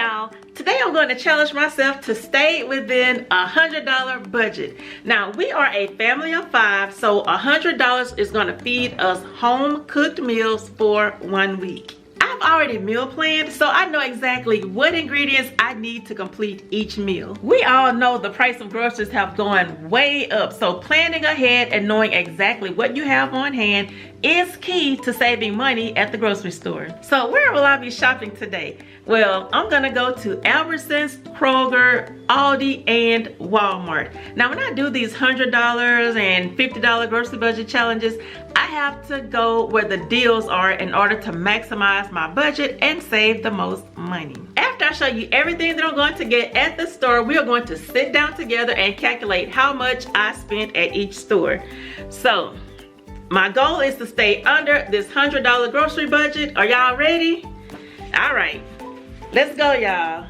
y'all, today I'm going to challenge myself to stay within $100 budget. Now we are a family of 5, so $100 is going to feed us home cooked meals for 1 week. I've already meal planned, so I know exactly what ingredients I need to complete each meal. We all know the price of groceries have gone way up, so planning ahead and knowing exactly what you have on hand is key to saving money at the grocery store. So where will I be shopping today? Well, I'm gonna go to Albertsons, Kroger, Aldi, and Walmart. Now when I do these $100 and $50 grocery budget challenges, I have to go where the deals are in order to maximize my budget and save the most money. After I show you everything that I'm going to get at the store, we are going to sit down together and calculate how much I spent at each store. So my goal is to stay under this $100 grocery budget. Are y'all ready? All right, let's go, y'all.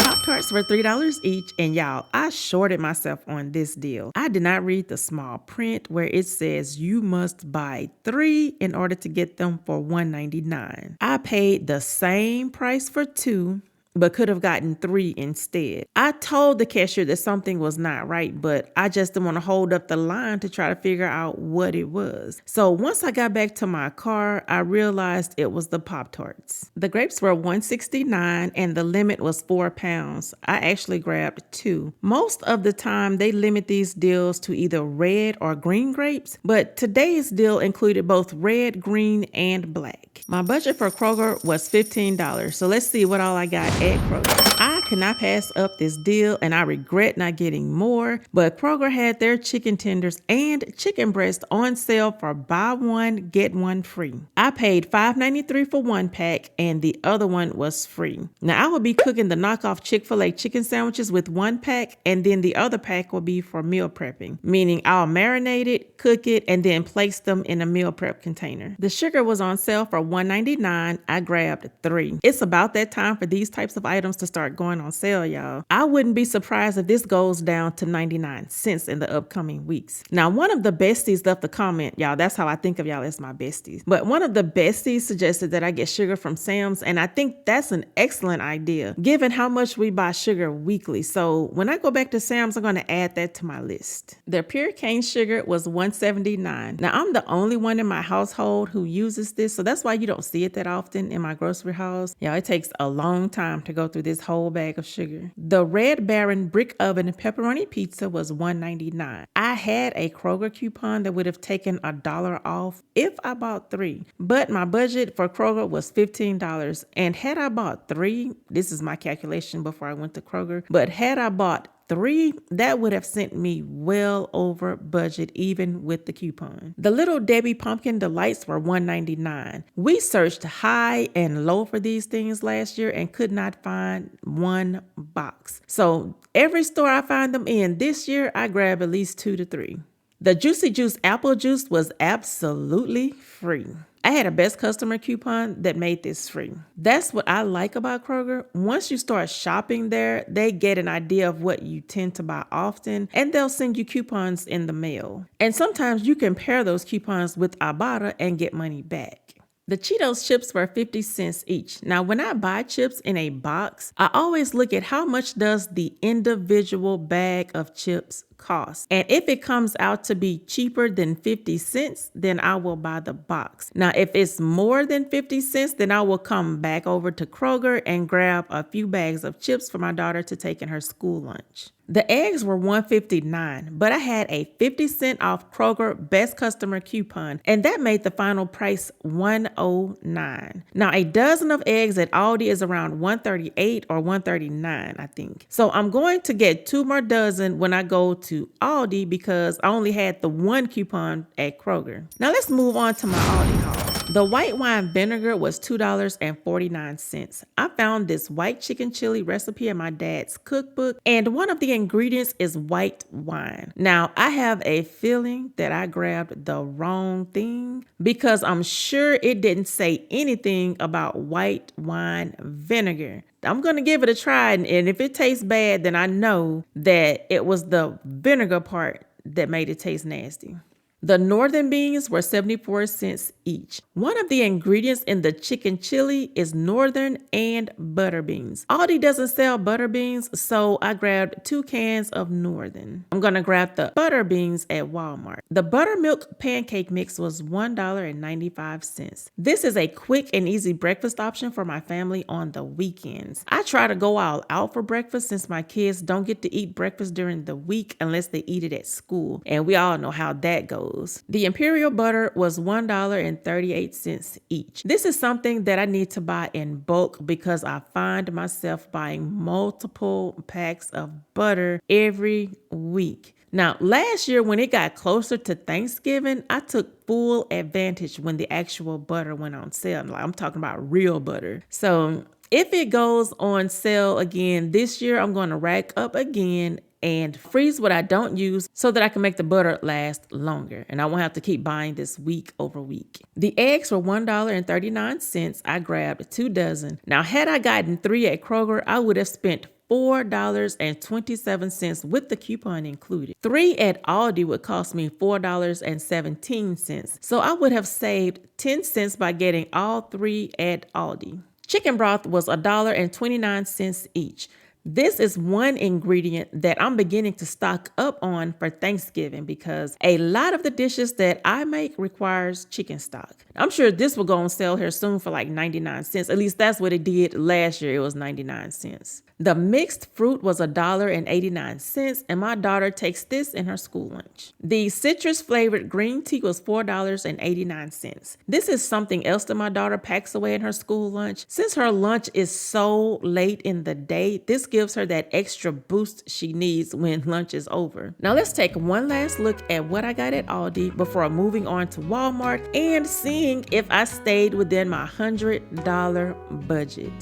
Pop-Tarts were $3 each, and y'all, I shorted myself on this deal. I did not read the small print where it says you must buy 3 in order to get them for $1.99. I paid the same price for 2, but could have gotten 3 instead. I told the cashier that something was not right, but I just didn't want to hold up the line to try to figure out what it was. So once I got back to my car, I realized it was the Pop-Tarts. The grapes were $1.69 and the limit was 4 pounds. I actually grabbed 2. Most of the time they limit these deals to either red or green grapes, but today's deal included both red, green, and black. My budget for Kroger was $15, so let's see what all I got at Kroger. I could not pass up this deal and I regret not getting more, but Kroger had their chicken tenders and chicken breast on sale for buy one, get one free. I paid $5.93 for 1 pack and the other one was free. Now I will be cooking the knockoff Chick-fil-A chicken sandwiches with 1 pack and then the other pack will be for meal prepping, meaning I'll marinate it, cook it, and then place them in a meal prep container. The sugar was on sale for $1.99. I grabbed 3. It's about that time for these types of items to start going on sale, y'all. I wouldn't be surprised if this goes down to 99 cents in the upcoming weeks. Now, one of the besties left a comment, y'all. That's how I think of y'all as my besties. But one of the besties suggested that I get sugar from Sam's, and I think that's an excellent idea, given how much we buy sugar weekly. So when I go back to Sam's, I'm going to add that to my list. Their pure cane sugar was $1.79. Now, I'm the only one in my household who uses this, so that's why you don't see it that often in my grocery hauls. Y'all, it takes a long time to go through this whole bag of sugar. The Red Baron brick oven pepperoni pizza was $1.99. I had a Kroger coupon that would have taken $1 off if I bought 3, but my budget for Kroger was $15. And had I bought 3, this is my calculation before I went to Kroger, but had I bought 3, that would have sent me well over budget even with the coupon. The Little Debbie Pumpkin Delights were $1.99. We searched high and low for these things last year and could not find one box. So every store I find them in this year, I grab at least 2 to 3. The Juicy Juice apple juice was absolutely free. I had a best customer coupon that made this free. That's what I like about Kroger. Once you start shopping there, they get an idea of what you tend to buy often, and they'll send you coupons in the mail. And sometimes you can pair those coupons with Ibotta and get money back. The Cheetos chips were 50 cents each. Now, when I buy chips in a box, I always look at how much does the individual bag of chips cost. And if it comes out to be cheaper than 50 cents, then I will buy the box. Now, if it's more than 50 cents, then I will come back over to Kroger and grab a few bags of chips for my daughter to take in her school lunch. The eggs were $1.59, but I had a 50-cent off Kroger Best Customer coupon, and that made the final price $1.09. Now, a dozen of eggs at Aldi is around $1.38 or $1.39, I think. So I'm going to get 2 more dozen when I go to Aldi because I only had the 1 coupon at Kroger. Now let's move on to my Aldi haul. The white wine vinegar was $2.49. I found this white chicken chili recipe in my dad's cookbook, and one of the ingredients is white wine. Now, I have a feeling that I grabbed the wrong thing because I'm sure it didn't say anything about white wine vinegar. I'm going to give it a try, and if it tastes bad, then I know that it was the vinegar part that made it taste nasty. The northern beans were 74 cents each. One of the ingredients in the chicken chili is northern and butter beans. Aldi doesn't sell butter beans, so I grabbed 2 cans of northern. I'm gonna grab the butter beans at Walmart. The buttermilk pancake mix was $1.95. This is a quick and easy breakfast option for my family on the weekends. I try to go all out for breakfast since my kids don't get to eat breakfast during the week unless they eat it at school, and we all know how that goes. The imperial butter was $1.38 each. This is something that I need to buy in bulk because I find myself buying multiple packs of butter every week. Now, last year when it got closer to Thanksgiving, I took full advantage when the actual butter went on sale. Like, I'm talking about real butter. So if it goes on sale again this year, I'm going to rack up again and freeze what I don't use so that I can make the butter last longer. And I won't have to keep buying this week over week. The eggs were $1.39. I grabbed 2 dozen. Now, had I gotten 3 at Kroger, I would have spent $4.27 with the coupon included. 3 at Aldi would cost me $4.17. So I would have saved 10 cents by getting all 3 at Aldi. Chicken broth was $1.29 each. This is one ingredient that I'm beginning to stock up on for Thanksgiving because a lot of the dishes that I make requires chicken stock. I'm sure this will go on sale here soon for like 99 cents. At least that's what it did last year. It was 99 cents. The mixed fruit was $1.89, and my daughter takes this in her school lunch. The citrus flavored green tea was $4.89. This is something else that my daughter packs away in her school lunch. Since her lunch is so late in the day, this gives her that extra boost she needs when lunch is over. Now let's take one last look at what I got at Aldi before moving on to Walmart and seeing if I stayed within my $100 budget.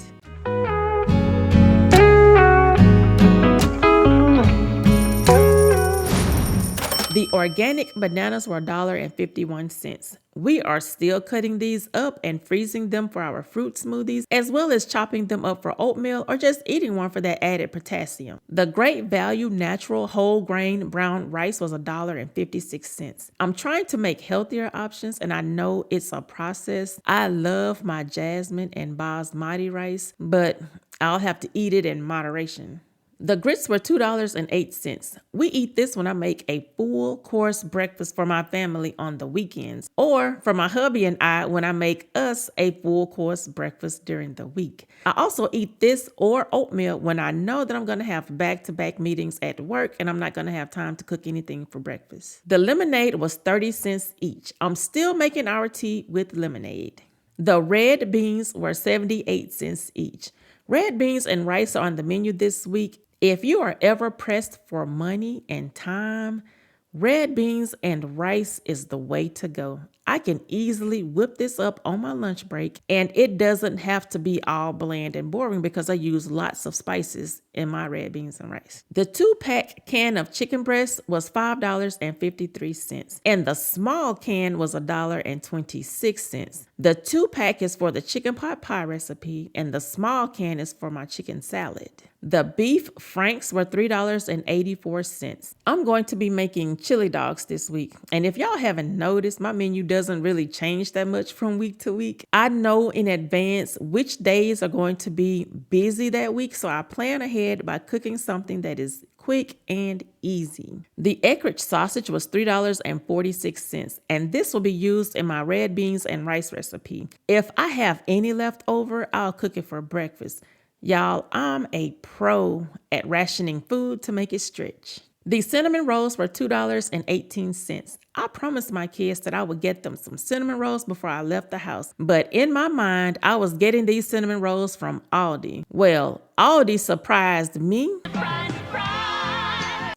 The organic bananas were $1.51. We are still cutting these up and freezing them for our fruit smoothies, as well as chopping them up for oatmeal or just eating one for that added potassium. The Great Value Natural Whole Grain Brown Rice was $1.56. I'm trying to make healthier options, and I know it's a process. I love my jasmine and basmati rice, but I'll have to eat it in moderation. The grits were $2.08. We eat this when I make a full course breakfast for my family on the weekends, or for my hubby and I when I make us a full course breakfast during the week. I also eat this or oatmeal when I know that I'm going to have back-to-back meetings at work and I'm not going to have time to cook anything for breakfast. The lemonade was 30 cents each. I'm still making our tea with lemonade. The red beans were 78 cents each. Red beans and rice are on the menu this week. If you are ever pressed for money and time, red beans and rice is the way to go. I can easily whip this up on my lunch break, and it doesn't have to be all bland and boring because I use lots of spices in my red beans and rice. The 2-pack can of chicken breast was $5.53, and the small can was $1.26. The 2-pack is for the chicken pot pie recipe, and the small can is for my chicken salad. The beef franks were $3.84. I'm going to be making chili dogs this week, and if y'all haven't noticed, my menu doesn't really change that much from week to week. I know in advance which days are going to be busy that week, so I plan ahead by cooking something that is quick and easy. The Eckrich sausage was $3.46, and this will be used in my red beans and rice recipe. If I have any left over, I'll cook it for breakfast. Y'all, I'm a pro at rationing food to make it stretch. The cinnamon rolls were $2.18. I promised my kids that I would get them some cinnamon rolls before I left the house, but in my mind, I was getting these cinnamon rolls from Aldi. Well, Aldi surprised me.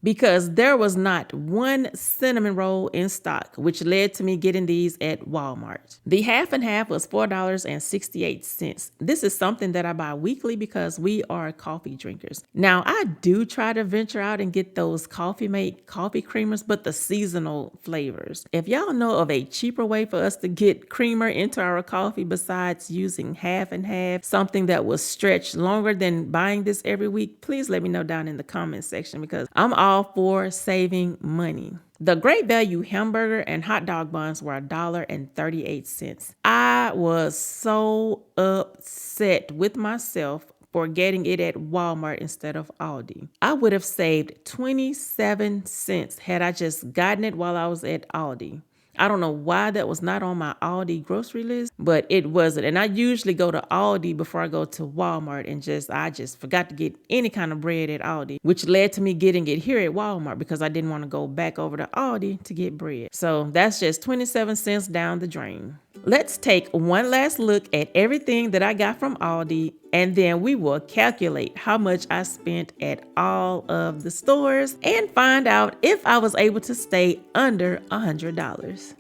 Because there was not one cinnamon roll in stock, which led to me getting these at Walmart. The half and half was $4.68. This is something that I buy weekly because we are coffee drinkers. Now, I do try to venture out and get those Coffee Mate coffee creamers, but the seasonal flavors. If y'all know of a cheaper way for us to get creamer into our coffee besides using half and half, something that will stretch longer than buying this every week, please let me know down in the comment section because I'm all for saving money. The Great Value hamburger and hot dog buns were $1.38. I was so upset with myself for getting it at Walmart instead of Aldi. I would have saved 27 cents had I just gotten it while I was at Aldi. I don't know why that was not on my Aldi grocery list, but it wasn't. And I usually go to Aldi before I go to Walmart, and I just forgot to get any kind of bread at Aldi, which led to me getting it here at Walmart because I didn't want to go back over to Aldi to get bread. So that's just 27 cents down the drain. Let's take one last look at everything that I got from Aldi, and then we will calculate how much I spent at all of the stores and find out if I was able to stay under $100.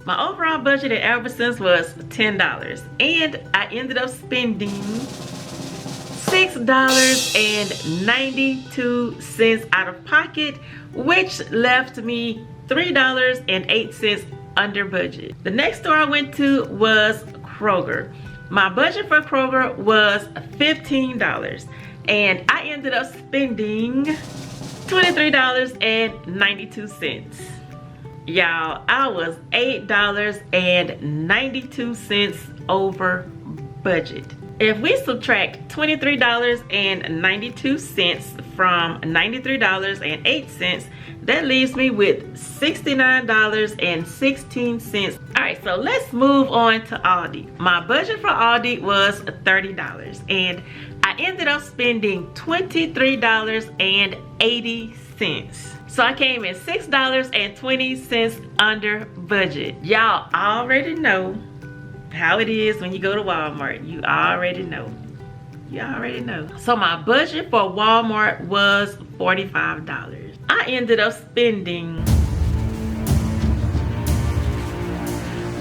My overall budget at Albertsons was $10, and I ended up spending $6.92 out of pocket, which left me $3.08 under budget. The next store I went to was Kroger. My budget for Kroger was $15, and I ended up spending $23.92. Y'all, I was $8.92 over budget. If we subtract $23.92 from $93.08, that leaves me with $69.16. All right, so let's move on to Aldi. My budget for Aldi was $30, and I ended up spending $23.80. So I came in $6.20 under budget. Y'all already know how it is when you go to Walmart. You already know. So my budget for Walmart was $45. I ended up spending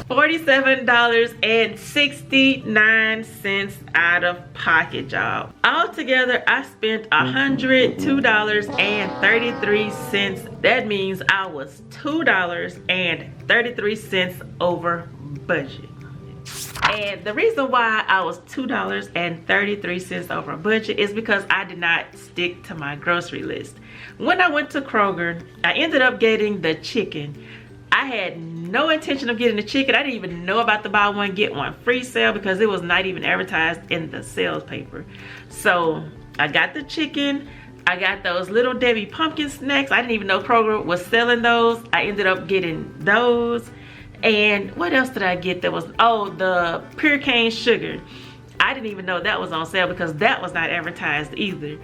$47.69 out of pocket, y'all. Altogether, I spent $102.33. That means I was $2.33 over budget. And the reason why I was $2.33 over budget is because I did not stick to my grocery list. When I went to Kroger, I ended up getting the chicken. I had no intention of getting the chicken. I didn't even know about the buy one get one free sale because it was not even advertised in the sales paper. So I got the chicken. I got those Little Debbie pumpkin snacks. I didn't even know Kroger was selling those. I ended up getting those. And what else did I get that was, oh, the pure cane sugar. I didn't even know that was on sale because that was not advertised either.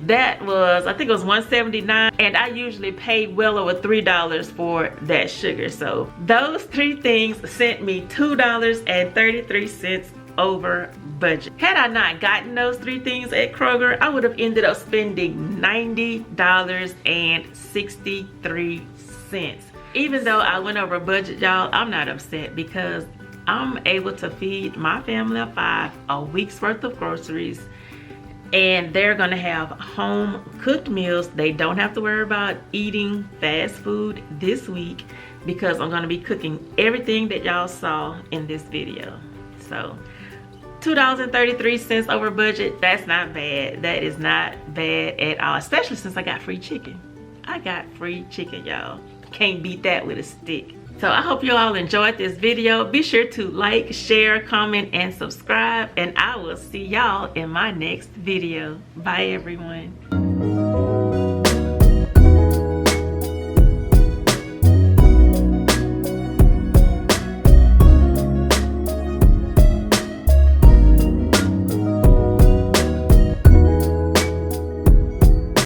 That was, I think it was $1.79, and I usually pay well over $3 for that sugar. So those three things sent me $2.33 over budget. Had I not gotten those three things at Kroger, I would have ended up spending $90.63. Even though I went over budget, y'all, I'm not upset because I'm able to feed my family of 5 a week's worth of groceries, and they're gonna have home cooked meals. They don't have to worry about eating fast food this week because I'm gonna be cooking everything that y'all saw in this video. So $2.33 over budget, that's not bad. That is not bad at all, especially since I got free chicken. I got free chicken, y'all. Can't beat that with a stick. So I hope you all enjoyed this video. Be sure to like, share, comment, and subscribe, and I will see y'all in my next video. Bye, everyone.